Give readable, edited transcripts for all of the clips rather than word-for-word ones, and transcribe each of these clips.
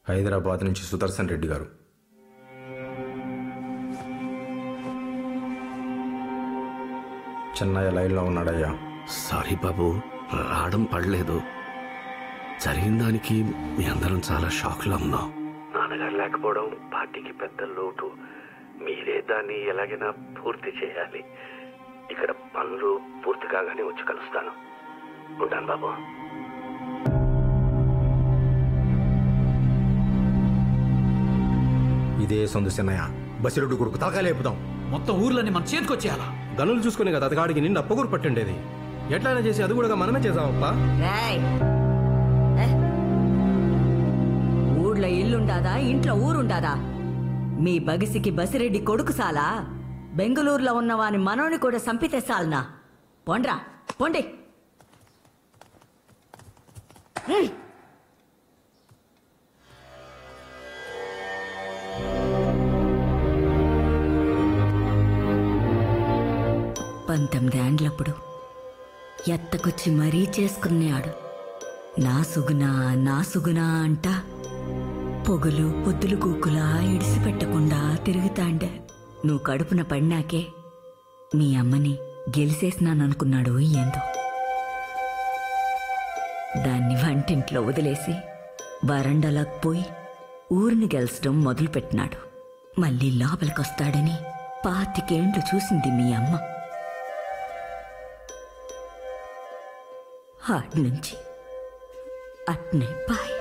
హైదరాబాద్ నుంచి సుదర్శన్ రెడ్డి గారు. చెన్నయ్య లైన్లో ఉన్నాడయ్యా. సారీ బాబు, రావడం పడలేదు. జరిగిన దానికి మీ అందరం చాలా షాక్లో ఉన్నాం. నాన్నగారు లేకపోవడం పార్టీకి పెద్ద లోటు. మీరే దాన్ని ఎలాగైనా పూర్తి చేయాలి. ఇక్కడ పనులు పూర్తి కాగానే వచ్చి కలుస్తాను. ఉంటాను బాబు. ఇదే సొందు చెన్నయ్య, బసిరెడ్డి కొడుకు తలకాయ లేపుదాం. మొత్తం ఊర్లన్నీ మన చేతికొచ్చేయాలా? గనులు చూసుకునే కదా అతగాడికి నిండు అప్పగూరు పట్టుండేది. ఎట్లయినా చేసి అది కూడా మనమే చేసామప్పా. ఊళ్ళో ఇల్లుండాదా, ఇంట్లో ఊరుండాదా? మీ బగిసికి బసిరెడ్డి కొడుకు సాలా? బెంగళూరులో ఉన్నవాని మనోని కూడా సంపితే సాలనా? పొండ్రా పొండి. పంతొమ్మిదేండ్లప్పుడు ఎత్తకొచ్చి మరీ చేసుకున్నాడు. నా సుగునా అంట పొగులు పొద్దులు కూకులా ఇడిసిపెట్టకుండా తిరుగుతాండే. నువ్వు కడుపున పడినాకే మీ అమ్మని గెలిసేసినాననుకున్నాడు ఏందో. దాన్ని వంటింట్లో వదిలేసి వరండాలకు పోయి ఊరిని గెలిచడం మొదలుపెట్టినాడు. మళ్ళీ లోపలికొస్తాడని 25 ఏండ్లు చూసింది మీ అమ్మ. ఆడ్నుంచి అట్నే బాయ్.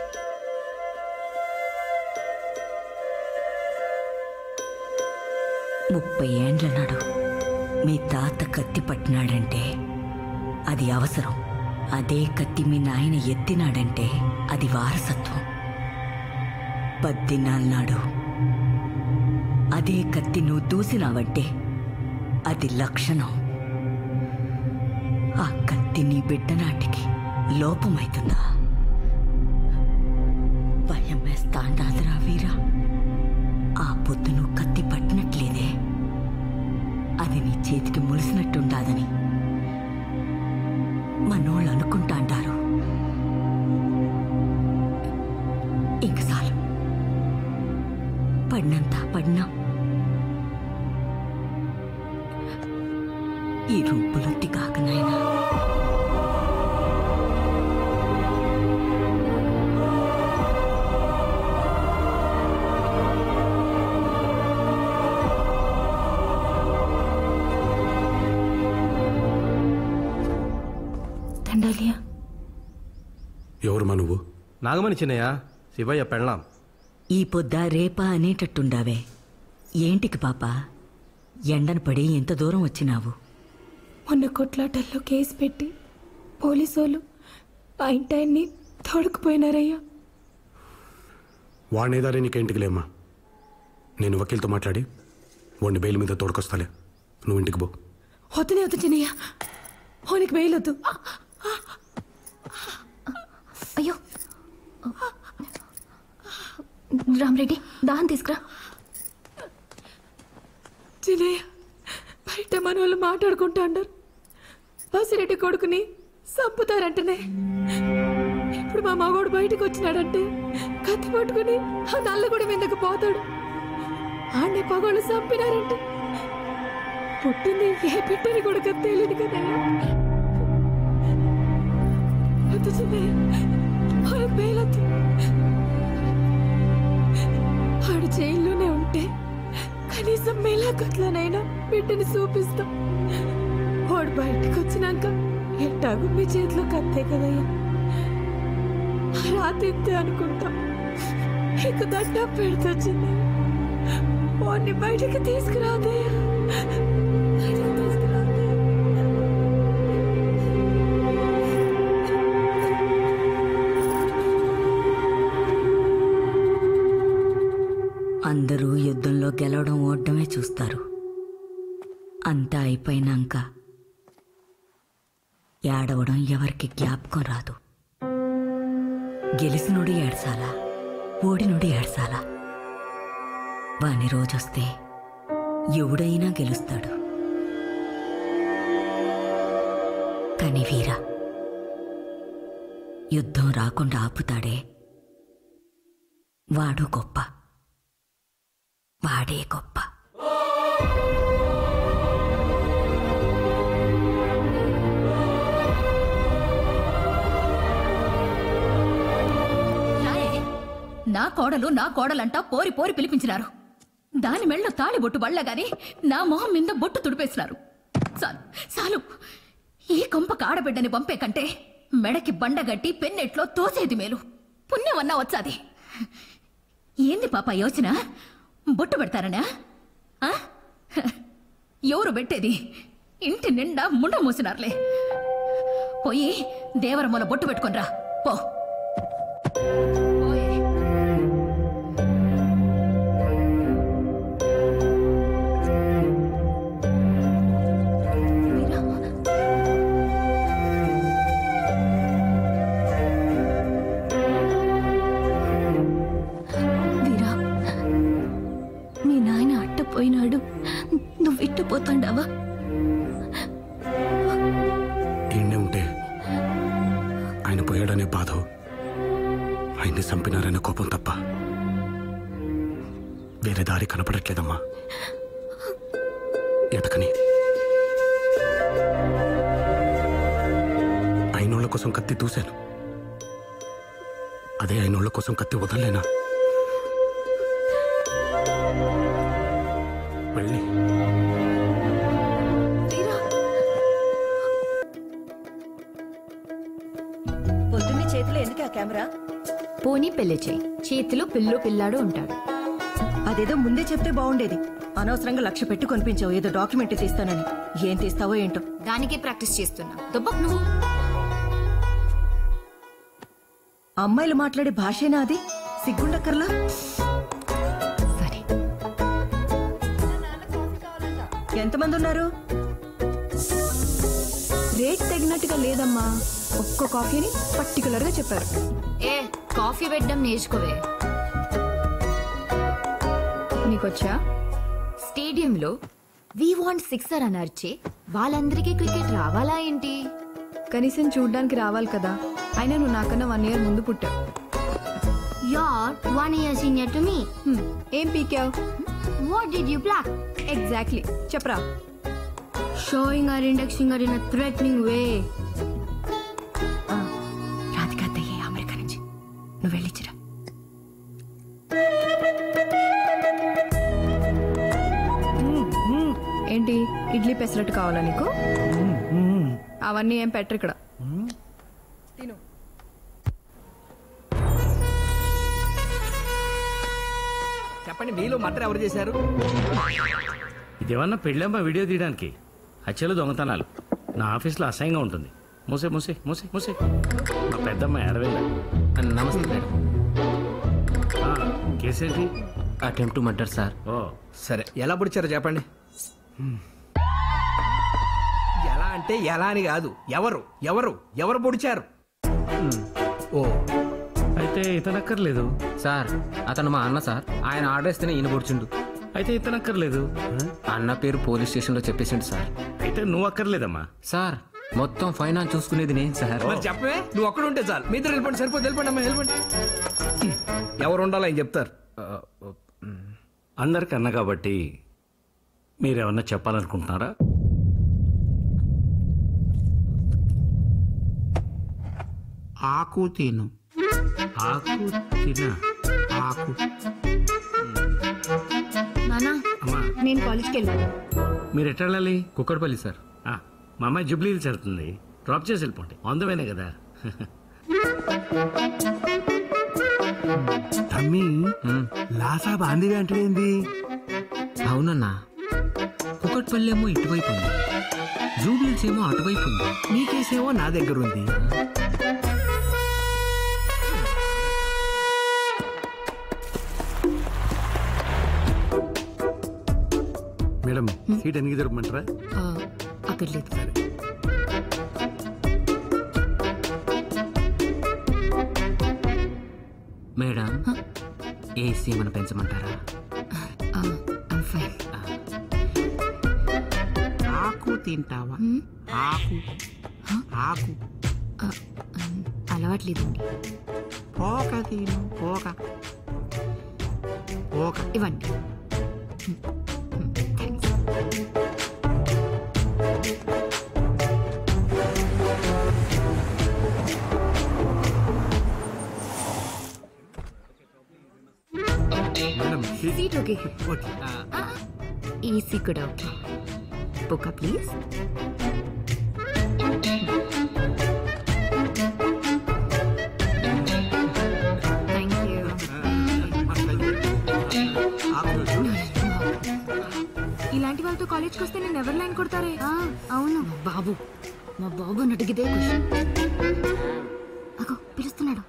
ముప్పై ఏండ్ల నాడు మీ తాత కత్తి పట్టినాడంటే అది అవసరం. అదే కత్తి మీ నాయన ఎత్తినాడంటే అది వారసత్వం. 10 నాడు అదే కత్తి నువ్వు దూసినావంటే అది లక్షణం. ఆ కత్తి నీ బిడ్డ నాటికి లోపమైతుందా? భయం వేస్తాండాదిరా వీరా. ఆ పొద్దు నువ్వు కత్తి పట్టినట్లేదే, అది నీ చేతికి ములిసినట్టుండాదని మనోళ్ళు అనుకుంటాంటారు. ఇంక చాలు, పడినంత పడినా ఈ రూపులొత్తి కాకనాయనా. దండాలియా. ఎవరుమా నువ్వు? నాగమణి చిన్నయ్య, శివయ్య పెళ్ళాం. ఈ పొద్దా రేపా అనేటట్టుండావే. ఏంటికి పాప, ఎండను పడి ఎంత దూరం వచ్చినావు? మొన్న కొట్లాటల్లో కేసు పెట్టి పోలీసోళ్ళు ఆ ఇంటాయన్ని తోడుకుపోయినారయ్యా. వాడినేదారే నీకేంటికి లేమ్మా. నేను వకీల్తో మాట్లాడి వాడిని బెయిల్ మీద తోడుకొస్తాలే. నువ్వు ఇంటికి పో. వద్దునే వద్దు చిన్నయ్య, వానికి బెయిల్ వద్దు. అయ్యో రామరెడ్డి, దాహం తీసుకురా. చిన్నయ్య, బయట మన వాళ్ళు మాట్లాడుకుంటా అన్నారు బసిరెడ్డి కొడుకుని చంపుతారంటనే. ఇప్పుడు మా మగోడు బయటకు వచ్చినాడంటే కత్తి పట్టుకుని ఆ నల్లగూడ మీదకు పోతాడు. ఆడిని పగోళ్ళు చంపినారంటే పుట్టింది ఏ బిడ్డని కూడా తెలియదు కదయ్యా. వద్దు చిన్నయ్య, వాళ్ళకి బెయిలొద్దు. ఆడు జైల్లోనే ఉంటే కనీసం మేళాకట్లనైనా బిడ్డని చూపిస్తాం. వాడు బయటకు వచ్చినాక ఎట్టాగు మీ చేతిలో కత్తే కదయ్యా. రాతింతే అనుకుంటా. ఇక దండ పెడతా చిన్నయ్య, వాడిని బయటకు తీసుకురాదయ్యా. బయటకు తీసుకురాదయ్యా. అందరూ యుద్ధంలో గెలవడం ఓడమే చూస్తారు. అంతా అయిపోయినాక ఏడవడం ఎవరికి జ్ఞాపకం రాదు. గెలిసినోడు ఏడ్సాలా, ఓడినోడు ఏడ్సాలా? వాని రోజొస్తే ఎవడైనా గెలుస్తాడు. కాని వీరా యుద్ధం రాకుండా ఆపుతాడే వాడు గొప్ప, వాడే గొప్ప. నా కోడలంటా పోరి పోరి పిలిపించినారు. దాని మెళ్ళో తాళి బొట్టు బళ్ళగాని నా మొహం మీద బొట్టు తుడిపేసినారు. చాలు చాలు, ఈ కొంప ఆడబిడ్డని పంపే కంటే మెడకి బండగట్టి పెన్నెట్లో తోసేది మేలు. పుణ్యమన్నా వచ్చాది. ఏంది పాప యోచన? బొట్టు పెడతారనా? ఎవరు పెట్టేది? ఇంటి నిండా ముండ మూసినారులే. పోయి దేవరమ్మల బొట్టు పెట్టుకొనిరా పో. పోయినాడు, నువ్వు ఇట్టుపోతాండావా? ఈయనే ఉంటే ఆయన పోయాడనే బాధ, ఆయన్ని చంపినారనే కోపం తప్ప వేరే దారి కనపడట్లేదమ్మా. ఎతకని అయినోళ్ల కోసం కత్తి దూశాను, అదే అయినోళ్ల కోసం కత్తి వదలలేనా? వెళ్ళి పొద్దున్నే చేతిలో ఎందుకు ఆ కెమెరా? పోనీ పెళ్లి చేయి, చేతిలో పిల్లు పిల్లాడు ఉంటాడు. అదేదో ముందే చెప్తే బాగుండేది. అనవసరంగా లక్ష్య పెట్టి కొనిపించావు ఏదో డాక్యుమెంట్ తీస్తానని. ఏం తీస్తావో ఏంటో. దానికే ప్రాక్టీస్ చేస్తున్నా. దుబ్బక్ నువ్వు. అమ్మాయిలు మాట్లాడే భాషేనా అది? సిగ్గుండక్కర్లా? సరే, ఎంతమంది ఉన్నారు? రేట్ తగినట్టుగా లేదమ్మా. ఒక్క కాఫీని పర్టికులర్ గా చెప్పారు. ఏ కాఫీ పెట్టడం నేర్చుకోవే. నీకొచ్చా? స్టేడియంలో వి వాంట్ సిక్సర్ అని అరిచే వాళ్ళందరికీ క్రికెట్ రావాలా ఏంటి? కనీసం చూడ్డానికి రావాలి కదా. అయినా నువ్వు నాకన్నా 1 year ముందు పుట్టావు. You're 1 year senior to me. ఏం పీకావు? What did you pluck? Exactly చెప్పరా. Showing our index finger in a threatening way. Radhika అత్తయ్య అమెరికా నుంచి. నువ్వు వెళ్ళిచ్చిరా. ఏంటి ఇడ్లీ పెసరట్టు కావాలా నీకు? అవన్నీ ఏం పెట్టరు ఇక్కడ. తిను. చెప్పండి, మీలో మర్డర్ ఎవరు చేశారు? ఇదేమన్నా పెళ్ళమ్మా వీడియో తీయడానికి? హత్యలు, దొంగతనాలు నా ఆఫీస్లో అసహ్యంగా ఉంటుంది. మూసే మూసే మూసే మూసే. మా పెద్దమ్మాయి అరవింద. నమస్తే మేడం. కేసేంటి? Attempt to murder sir. ఓ సరే, ఎలా పొడిచారో చెప్పండి. ఎలా అంటే ఎలా అని కాదు, ఎవరు ఎవరు ఎవరు పొడిచారు? ఓ అయితే ఇతనక్కర్లేదు సార్. అతను మా అన్న సార్. ఆయన ఆర్డర్ ఇస్తేనే ఈయన పొడిచిండు. అయితే ఇతనక్కర్లేదు. అన్న పేరు పోలీస్ స్టేషన్లో చెప్పేసిండు సార్. అయితే నువ్వు అక్కర్లేదమ్మా. సార్ మొత్తం ఫైనాన్స్ చూసుకునేది నేను సార్. మరి చెప్పవే, నువ్వు ఒక్కడ ఉంటే చాలు. మీ ఇద్దరు వెళ్ళిపోండి, సరిపోతే వెళ్ళిపోండి అమ్మా, వెళ్ళిపోండి. ఎవరు ఉండాలో ఆయన చెప్తారు. అందరికి అన్న కాబట్టి మీరేమన్నా చెప్పాలనుకుంటున్నారా? ఆకు తిను. ఆకు తినా? ఆకు. నానా, అమ్మా నేను కాలేజ్కి వెళ్ళాను. మీరు ఎట్లా వెళ్ళాలి? కుక్కడపల్లి సార్. మా అమ్మాయి జూబ్లీ హిల్స్ వెళ్తుంది. డ్రాప్ చేసి వెళ్ళిపోండి. అందమేనే కదా. తమ్మి లాసా బాందివి అంటే అవునన్నా, కుక్కడపల్లి ఏమో ఇటువైపు ఉంది, జూబ్లీస్ ఏమో అటువైపు ఉంది. నీ కేసేమో నా దగ్గర ఉంది. మేడం, సీట్ ఎన్ని దొరకమంటారా? అక్కడ లేదు. మేడం, ఏసీ మనం పెంచమంటారా? ఫైన్. ఆకు తింటావా? ఆకు. ఆకు. అలవాట్లేదండి. పోక తిను. పోక. ఇవ్వండి. Thanks. Seat okay. Okay EC కూడా okay. Book please. Thank you. ఇలాంటి వాళ్ళతో కాలేజ్కి వస్తే నేను ఎవరు లైన్ కొడతారే? అవును. బాబు, మా బాబు నటికిదే క్వశ్చన్. అగో పిలుస్తున్నాడు.